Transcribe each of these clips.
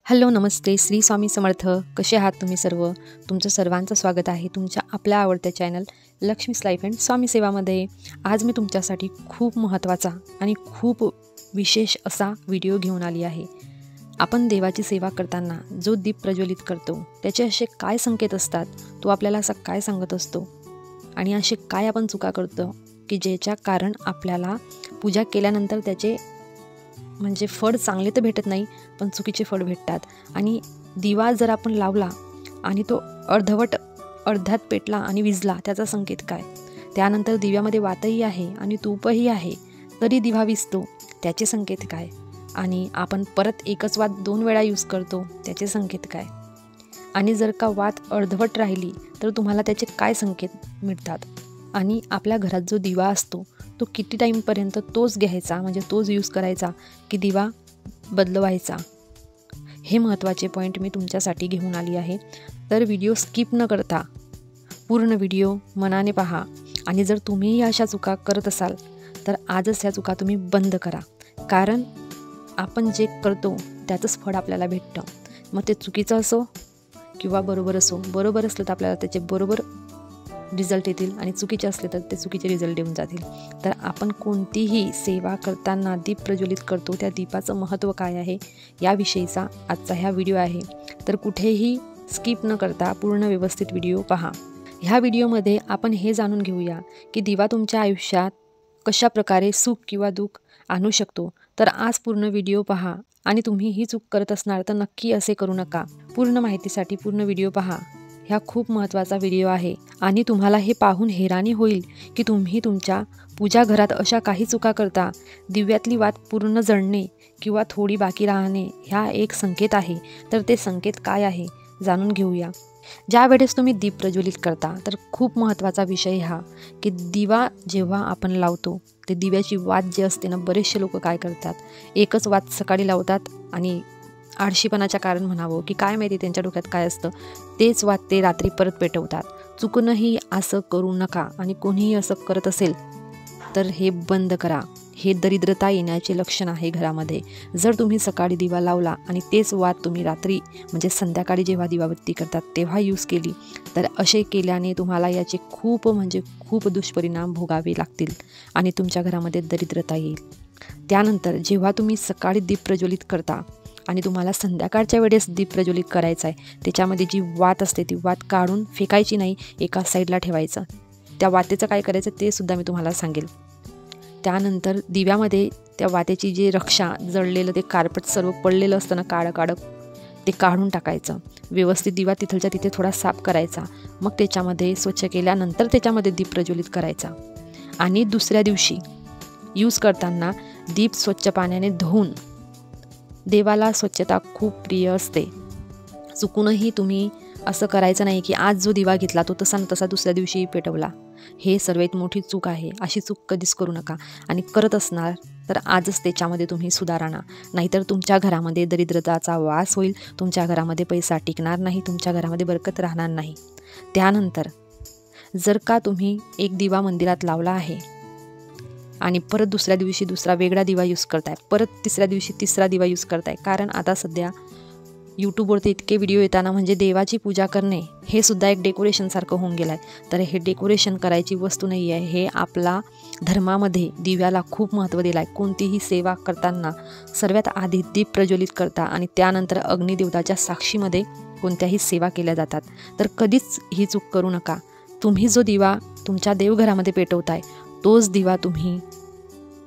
Hello नमस्ते श्री स्वामी समर्थ. कसे आहात तुम्ही सर्व? तुमचं सर्वांचं स्वागत आहे तुमच्या आपल्या आवडत्या चॅनल लक्ष्मीज लाईफ अँड स्वामी सेवामध्ये. आज मी तुमच्यासाठी खूप महत्त्वाचा आणि खूप विशेष असा व्हिडिओ घेऊन आली आहे. आपण देवाची सेवा करताना जो दीप प्रज्वलित करतो त्याचे असे काय संकेत असतात, तो आपल्याला असा काय सांगत असतो आणि असे काय आपण चुका करतो की ज्याच्या कारण आपल्याला पूजा केल्यानंतर त्याचे म्हणजे फळ चांगले तर भेटत नाही, पण चुकीचे फळ भेटतात. आणि दिवा जर आपण लावला आणि तो अर्ध्यात पेटला आणि विझला, त्याचा संकेत काय? त्यानंतर दिव्यामध्ये वातही आहे आणि तूपही आहे तरी दिवा विझतो, त्याचे संकेत काय? आणि आपण परत एकच वात 2 वेळा यूज करतो, त्याचे संकेत काय? आणि जर का वात अर्धवट राहिली तर तुम्हाला त्याचे काय संकेत मिळतात? आणि आपल्या घरात जो दिवा असतो तो किती टाईमपर्यंत तोच घ्यायचा, म्हणजे तोच यूज करायचा की दिवा बदलवायचा? हे महत्त्वाचे पॉईंट मी तुमच्यासाठी घेऊन आली आहे. तर व्हिडिओ स्किप न करता पूर्ण व्हिडिओ मनाने पहा. आणि जर तुम्हीही अशा चुका करत असाल तर आजच ह्या चुका तुम्ही बंद करा. कारण आपण जे करतो त्याचंच फळ आपल्याला भेटतं. मग ते चुकीचं असो किंवा बरोबर असो. बरोबर असलं तर आपल्याला त्याचे बरोबर रिझल्ट येतील आणि चुकीचे असले तर ते चुकीचे रिझल्ट येऊन जातील. तर आपण कोणतीही सेवा करताना दीप प्रज्वलित करतो, त्या दीपाचं महत्त्व काय आहे याविषयीचा आजचा ह्या व्हिडिओ आहे. तर कुठेही स्किप न करता पूर्ण व्यवस्थित व्हिडिओ पहा. ह्या व्हिडिओमध्ये आपण हे जाणून घेऊया की दिवा तुमच्या आयुष्यात कशा प्रकारे सुख किंवा दुःख आणू शकतो. तर आज पूर्ण व्हिडिओ पहा. आणि तुम्ही ही चूक करत असणार तर नक्की असे करू नका. पूर्ण माहितीसाठी पूर्ण व्हिडिओ पहा. ह्या खूप महत्त्वाचा व्हिडिओ आहे आणि तुम्हाला हे पाहून हैराणी होईल की तुम्ही तुमच्या पूजा घरात अशा काही चुका करता. दिव्यातली वात पूर्ण जळणे किंवा थोडी बाकी राहणे ह्या एक संकेत आहे. तर ते संकेत काय आहे जाणून घेऊया. ज्या वेळेस तुम्ही दीप प्रज्वलित करता तर खूप महत्त्वाचा विषय हा की दिवा जेव्हा आपण लावतो ते दिव्याची वात जे असते ना, बरेचसे लोक काय करतात, एकच वात सकाळी लावतात आणि आळशीपणाच्या कारण म्हणावं की काय माहिती त्यांच्या डोक्यात काय असतं, तेच वात ते रात्री परत पेटवतात. चुकूनही असं करू नका. आणि कोणीही असं करत असेल तर हे बंद करा. हे दरिद्रता येण्याचे लक्षण आहे घरामध्ये. जर तुम्ही सकाळी दिवा लावला आणि तेच वात तुम्ही रात्री म्हणजे संध्याकाळी जेव्हा दिवाबत्ती करतात तेव्हा यूज केली तर असे केल्याने तुम्हाला याचे खूप दुष्परिणाम भोगावे लागतील आणि तुमच्या घरामध्ये दरिद्रता येईल. त्यानंतर जेव्हा तुम्ही सकाळी दीप प्रज्वलित करता आणि तुम्हाला संध्याकाळच्या वेळेस दीप प्रज्वलित करायचा आहे, त्याच्यामध्ये जी वात असते ती वात काढून फेकायची नाही, एका साईडला ठेवायचं. त्या वातेचं काय करायचं ते सुद्धा मी तुम्हाला सांगेल. त्यानंतर दिव्यामध्ये त्या वातेची जी रक्षा जळलेलं ते कार्पेट सर्व पडलेलं असतं ना, काळं ते काढून टाकायचं. व्यवस्थित दिवा तिथलच्या तिथे थोडा साफ करायचा. मग त्याच्यामध्ये स्वच्छ केल्यानंतर त्याच्यामध्ये दीप प्रज्वलित करायचा. आणि दुसऱ्या दिवशी यूज करताना दीप स्वच्छ पाण्याने धुवून, देवाला स्वच्छता खूप प्रिय असते. चुकूनही तुम्ही असं करायचं नाही की आज जो दिवा घेतला तो तसा तसा दुसऱ्या दिवशी पेटवला. हे सर्वात मोठी चूक आहे. अशी चूक कधीच करू नका. आणि करत असणार तर आजच त्याच्यामध्ये तुम्ही सुधार आणा. नाहीतर तुमच्या घरामध्ये दरिद्रताचा वास होईल, तुमच्या घरामध्ये पैसा टिकणार नाही, तुमच्या घरामध्ये बरकत राहणार नाही. त्यानंतर जर का तुम्ही एक दिवा मंदिरात लावला आहे आणि परत दुसऱ्या दिवशी दुसरा वेगळा दिवा यूज करताय, परत तिसऱ्या दिवशी तिसरा दिवा यूज करताय, कारण आता सध्या यूट्यूबवरती इतके व्हिडिओ येताना म्हणजे देवाची पूजा करणे हे सुद्धा एक डेकोरेशनसारखं होऊन गेलं आहे. तर हे डेकोरेशन करायची वस्तू नाही आहे. हे आपला धर्मामध्ये दिव्याला खूप महत्त्व दिलं आहे. कोणतीही सेवा करताना सर्वात आधी दीप प्रज्वलित करता आणि त्यानंतर अग्निदेवताच्या साक्षीमध्ये कोणत्याही सेवा केल्या जातात. तर कधीच ही चूक करू नका. तुम्ही जो दिवा तुमच्या देवघरामध्ये पेटवताय तोच दिवा तुम्ही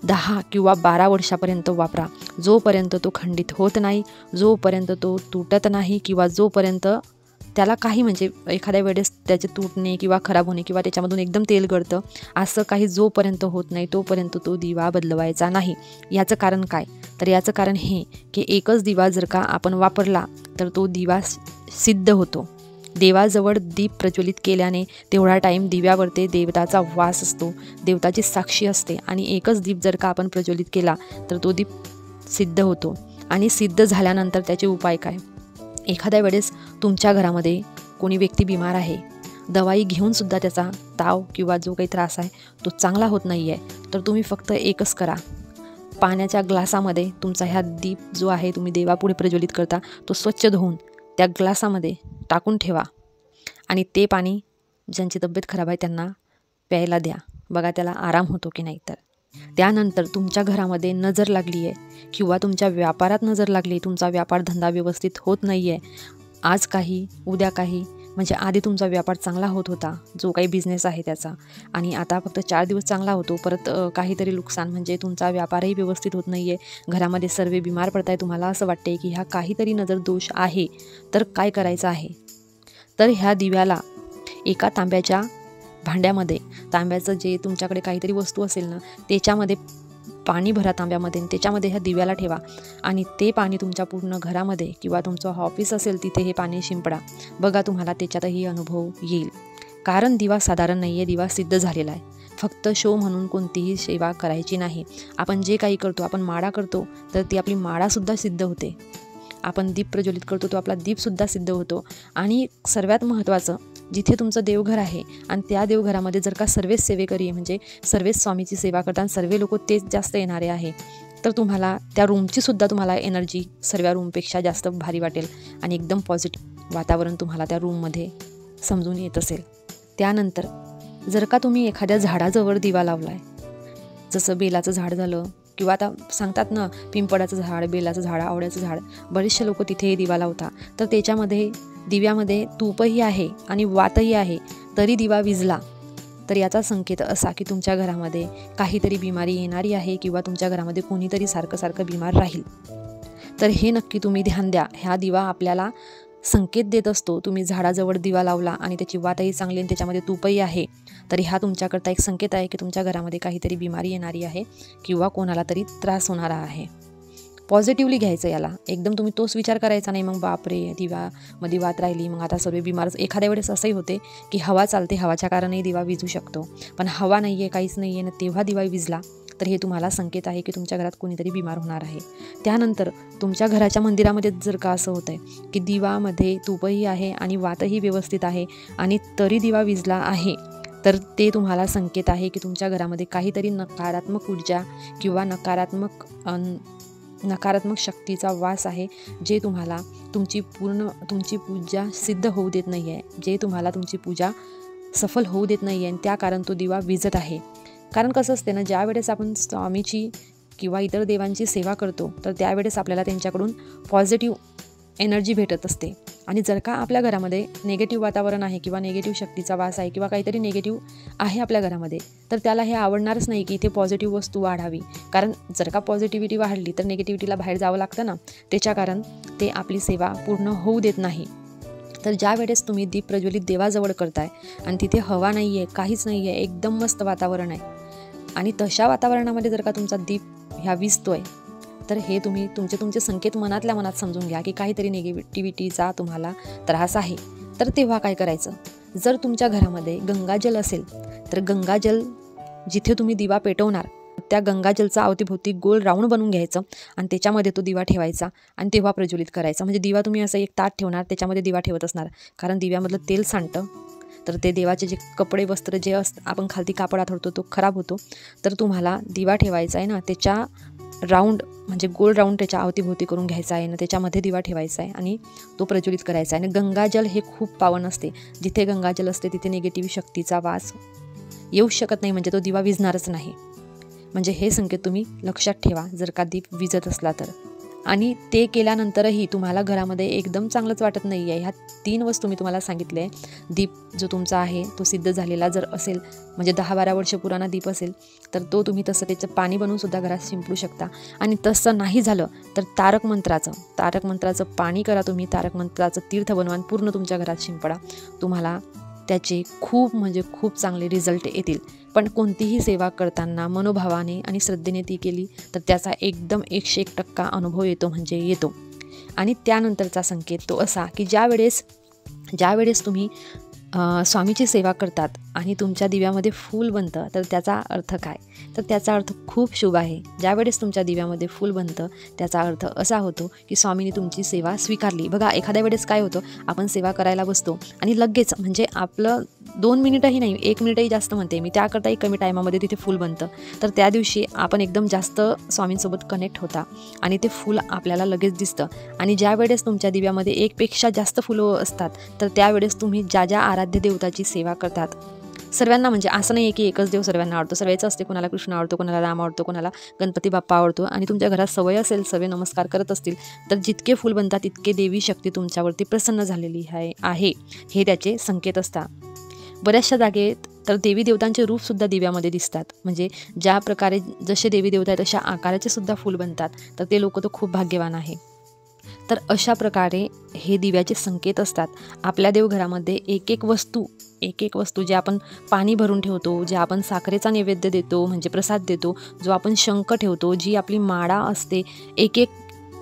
10 किंवा 12 वर्षापर्यंत वापरा. जोपर्यंत तो खंडित होत नाही, जोपर्यंत तो तुटत नाही किंवा जोपर्यंत त्याला काही म्हणजे एखाद्या वेळेस त्याचे तुटणे किंवा खराब होणे किंवा त्याच्यामधून एकदम तेल गळतं असं काही जोपर्यंत होत नाही तोपर्यंत तो दिवा बदलवायचा नाही. याचं कारण काय? तर याचं कारण हे की एकच दिवा जर का आपण वापरला तर तो दिवा सिद्ध होतो. देवाजवळ दीप प्रज्वलित केल्याने तेवढा टाईम दिव्यावरती देवताचा वास असतो, देवताची साक्षी असते. आणि एकच दीप जर का आपण प्रज्वलित केला तर तो दीप सिद्ध होतो. आणि सिद्ध झाल्यानंतर त्याचे उपाय काय? एखाद्या वेळेस तुमच्या घरामध्ये कोणी व्यक्ती बिमार आहे, दवाई घेऊनसुद्धा त्याचा ताव किंवा जो काही त्रास आहे तो चांगला होत नाही आहे, तर तुम्ही फक्त एकच करा. पाण्याच्या ग्लासामध्ये तुमचा ह्या दीप जो आहे तुम्ही देवापुढे प्रज्वलित करता तो स्वच्छ धुवून त्या ग्लासामध्ये टाकून ठेवा आणि ते पाणी ज्यांची तब्येत खराब आहे त्यांना प्यायला द्या. बघा त्याला आराम होतो की नाही. तर त्यानंतर तुमच्या घरामध्ये नजर लागली आहे किंवा तुमच्या व्यापारात नजर लागली, तुमचा व्यापार धंदा व्यवस्थित होत नाही आहे, आज काही उद्या काही, म्हणजे आधी तुमचा व्यापार चांगला होत होता जो काही बिझनेस आहे त्याचा, आणि आता फक्त 4 दिवस चांगला होतो, परत काहीतरी नुकसान, म्हणजे तुमचा व्यापारही व्यवस्थित होत नाही आहे, घरामध्ये सर्व बिमार पडत आहे, तुम्हाला असं वाटते की ह्या काहीतरी नजर दोष आहे. तर काय करायचं आहे, तर ह्या दिव्याला एका तांब्याच्या भांड्यामध्ये, तांब्याचं जे तुमच्याकडे काहीतरी वस्तू असेल ना त्याच्यामध्ये पाणी भरा तांब्यामध्ये, त्याच्यामध्ये ह्या दिव्याला ठेवा आणि ते पाणी तुमच्या पूर्ण घरामध्ये किंवा तुमचं ऑफिस असेल तिथे हे पाणी शिंपडा. बघा तुम्हाला त्याच्यातही अनुभव येईल. कारण दिवा साधारण नाही आहे, दिवा सिद्ध झालेला आहे. फक्त शो म्हणून कोणतीही सेवा करायची नाही. आपण जे काही करतो, आपण माळा करतो तर ती आपली माळासुद्धा सिद्ध होते. आपण दीप प्रज्वलित करतो तो आपला दीपसुद्धा सिद्ध होतो. आणि सर्वात महत्त्वाचं, जिथे तुमचं देवघर आहे आणि त्या देवघरामध्ये जर का सर्वच सेवेकरी म्हणजे सर्वच स्वामीची सेवा करतात, सर्व लोक तेच जास्त येणारे आहे, तर तुम्हाला त्या रूमची सुद्धा तुम्हाला एनर्जी सर्व रूमपेक्षा जास्त भारी वाटेल आणि एकदम पॉझिटिव्ह वातावरण तुम्हाला त्या रूममध्ये समजून येत असेल. त्यानंतर जर का तुम्ही एखाद्या झाडाजवळ दिवा लावला आहे, जसं बेलाचं झाड झालं किंवा आता सांगतात ना पिंपळाचं झाड, बेलाचं झाड, आवळ्याचं झाड, बरेचसे लोक तिथे दिवा लावतात, तर त्याच्यामध्ये दिव्यामध्ये तूपही आहे आणि वातही आहे, तरी दिवा विझला तर याचा संकेत असा की तुमच्या घरामध्ये काहीतरी बिमारी येणारी आहे किंवा तुमच्या घरामध्ये कोणीतरी सारखं बिमार राहील. तर हे नक्की तुम्ही ध्यान द्या. ह्या दिवा आपल्याला संकेत देत असतो. तुम्ही झाडाजवळ दिवा लावला आणि त्याची वातही चांगली आणि त्याच्यामध्ये तूपही आहे, तरी हा तुमच्याकरता एक संकेत आहे की तुमच्या घरामध्ये काहीतरी बिमारी येणारी आहे किंवा कोणाला तरी त्रास होणारा आहे. पॉझिटिव्हली घ्यायचं याला. एकदम तुम्ही तोच विचार करायचा नाही, मग बापरे दिव्यामध्ये वात राहिली, मग आता सर्व बिमार. एखाद्या वेळेस असंही होते की हवा चालते, हवाच्या कारणही दिवा विझू शकतो, पण हवा नाही आहे, काहीच नाही आहे ना, तेव्हा दिवा विझला तर हे तुम्हाला संकेत आहे की तुमच्या घरात कोणीतरी बिमार होणार आहे. त्यानंतर तुमच्या घराच्या मंदिरामध्ये जर का असं होतं आहे की दिवामध्ये तूपही आहे आणि वातही व्यवस्थित आहे आणि तरी दिवा विझला आहे, तर ते तुम्हाला संकेत आहे की तुमच्या घरामध्ये काहीतरी नकारात्मक ऊर्जा किंवा नकारात्मक शक्तीचा वास आहे, जे तुम्हाला तुमची पूजा सिद्ध होऊ देत नाही आहे, जे तुम्हाला तुमची पूजा सफल होऊ देत नाही आहे, आणि त्या कारण तो दिवा विझत आहे. कारण कसं असते ना, ज्या वेळेस आपण स्वामीची किंवा इतर देवांची सेवा करतो तर त्यावेळेस आपल्याला त्यांच्याकडून पॉझिटिव्ह एनर्जी भेटत असते. आणि जर का आपल्या घरामध्ये नेगेटिव्ह वातावरण आहे किंवा नेगेटिव्ह शक्तीचा वास आहे किंवा काहीतरी नेगेटिव्ह आहे आपल्या घरामध्ये, तर त्याला हे आवडणारच नाही की इथे पॉझिटिव्ह वस्तू वाढावी. कारण जर का पॉझिटिव्हिटी वाढली तर नेगेटिव्हिटीला बाहेर जावं लागतं ना, त्याच्या कारण ते आपली सेवा पूर्ण होऊ देत नाही. तर ज्या वेळेस तुम्ही दीप प्रज्वलित देवाजवळ करताय आणि तिथे हवा नाही आहे, काहीच नाही आहे, एकदम मस्त वातावरण आहे, आणि तशा वातावरणामध्ये जर का तुमचा दीप ह्या विझतोय, तर हे तुम्ही तुमचे संकेत मनातल्या मनात समजून घ्या की काहीतरी निगेटिव्हिटीचा तुम्हाला त्रास आहे. तर तेव्हा काय करायचं, जर तुमच्या घरामध्ये गंगाजल असेल तर गंगाजल जिथे तुम्ही दिवा पेटवणार त्या गंगाजलचा अवतीभोवती गोल राऊंड बनवून घ्यायचं आणि त्याच्यामध्ये तो दिवा ठेवायचा आणि तेव्हा प्रज्वलित करायचा. म्हणजे दिवा तुम्ही असं एक ताट ठेवणार, त्याच्यामध्ये दिवा ठेवत असणार, कारण दिव्यामधलं तेल सांडतं, तर ते देवाचे जे कपडे वस्त्र जे आपण खालती कापड आथरतो तो खराब होतो. तर तुम्हाला दिवा ठेवायचा आहे ना, त्याच्या राऊंड म्हणजे गोल राऊंड त्याच्या अवतीभोवती करून घ्यायचा आहे ना, त्याच्यामध्ये दिवा ठेवायचा आहे आणि तो प्रज्वलित करायचा आहे. आणि गंगाजल हे खूप पावन असते. जिथे गंगाजल असते तिथे निगेटिव्ह शक्तीचा वास येऊ शकत नाही, म्हणजे तो दिवा विझणारच नाही. म्हणजे हे संकेत तुम्ही लक्षात ठेवा जर का दीप विझत असला तर. आणि ते केल्यानंतरही तुम्हाला घरामध्ये एकदम चांगलंच वाटत नाही आहे. ह्या 3 वस्तू मी तुम्हाला सांगितले. दीप जो तुमचा आहे तो सिद्ध झालेला जर असेल, म्हणजे 10-12 वर्ष पुराणा दीप असेल, तर तो तुम्ही तसं त्याचं पाणी बनवून सुद्धा घरात शिंपडू शकता. आणि तसं नाही झालं तर तारक मंत्राचं पाणी करा तुम्ही, तारक मंत्राचं तीर्थ बनवा आणि पूर्ण तुमच्या घरात शिंपडा. तुम्हाला त्याचे खूप चांगले रिझल्ट येतील. पण कोणतीही सेवा करताना मनोभावाने आणि श्रद्धेने ती केली तर त्याचा एकदम 101% अनुभव येतो. आणि त्यानंतरचा संकेत तो असा की ज्या वेळेस तुम्ही स्वामीची सेवा करतात आणि तुमच्या दिव्यामध्ये फूल बनतं, तर त्याचा अर्थ काय? तर त्याचा अर्थ खूप शुभ आहे. ज्यावेळेस तुमच्या दिव्यामध्ये फूल बनतं त्याचा अर्थ असा होतो की स्वामींनी तुमची सेवा स्वीकारली. बघा एखाद्या वेळेस काय होतं, आपण सेवा करायला बसतो आणि लगेच म्हणजे आपलं 2 मिनिटंही नाही, 1 मिनिटही जास्त म्हणते मी, त्याकरताही कमी टायमामध्ये तिथे फूल बनतं. तर त्या दिवशी आपण एकदम जास्त स्वामींसोबत कनेक्ट होता आणि ते फूल आपल्याला लगेच दिसतं. आणि ज्या वेळेस तुमच्या दिव्यामध्ये एकपेक्षा जास्त फुलं असतात, तर त्यावेळेस तुम्ही ज्या ज्या आराध्य देवताची सेवा करतात, सर्वांना म्हणजे असं नाही आहे की एकच देव सर्वांना आवडतो, सर्वांचं असते. कोणाला कृष्ण आवडतो, कोणाला राम आवडतो, कोणाला गणपती बाप्पा आवडतो. आणि तुमच्या घरात सवय असेल, सर्व नमस्कार करत असतील, तर जितके फूल बनतात तितके देवी शक्ती तुमच्यावरती प्रसन्न झालेली आहे हे त्याचे संकेत असतात. बऱ्याचशा जागेत तर देवी देवतांचे रूपसुद्धा दिव्यामध्ये दिसतात. म्हणजे ज्या प्रकारे जसे देवी देवता आहेत तशा आकाराचे सुद्धा फूल बनतात, तर ते लोक तर खूप भाग्यवान आहे. तर अशा प्रकारे हे दिव्याचे संकेत असतात. आपल्या देवघरामध्ये एक एक वस्तू जे आपण पाणी भरून ठेवतो, जे आपण साखरेचा नैवेद्य देतो म्हणजे प्रसाद देतो, जो आपण शंख ठेवतो, जी आपली माळा असते, एक एक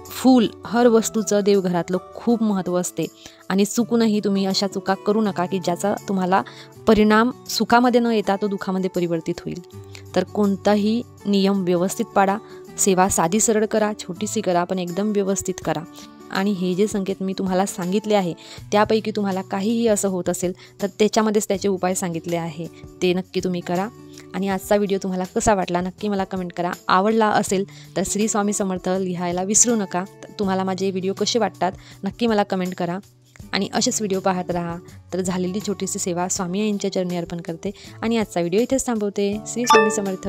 फूल, हर वस्तूचं देवघरातलं खूप महत्त्व असते. आणि चुकूनही तुम्ही अशा चुका करू नका की ज्याचा तुम्हाला परिणाम सुखामध्ये न येता तो दुःखामध्ये परिवर्तित होईल. तर कोणताही नियम व्यवस्थित पाळा, सेवा साधी सरळ करा, छोटीशी करा, पण एकदम व्यवस्थित करा. आणि हे जे संकेत मी तुम्हाला सांगितले आहे त्यापैकी तुम्हाला काहीही असं होत असेल तर त्याच्यामध्येच त्याचे उपाय सांगितले आहे, ते नक्की तुम्ही करा. आणि आजचा व्हिडिओ तुम्हाला कसा वाटला नक्की मला कमेंट करा. आवडला असेल तर श्री स्वामी समर्थ लिहायला विसरू नका. तुम्हाला माझे व्हिडिओ कसे वाटतात नक्की मला कमेंट करा. आणि असेच व्हिडिओ पाहत राहा. तर झालेली छोटीशी सेवा स्वामी यांच्या चरणी अर्पण करते आणि आजचा व्हिडिओ इथेच थांबवते. श्री स्वामी समर्थ.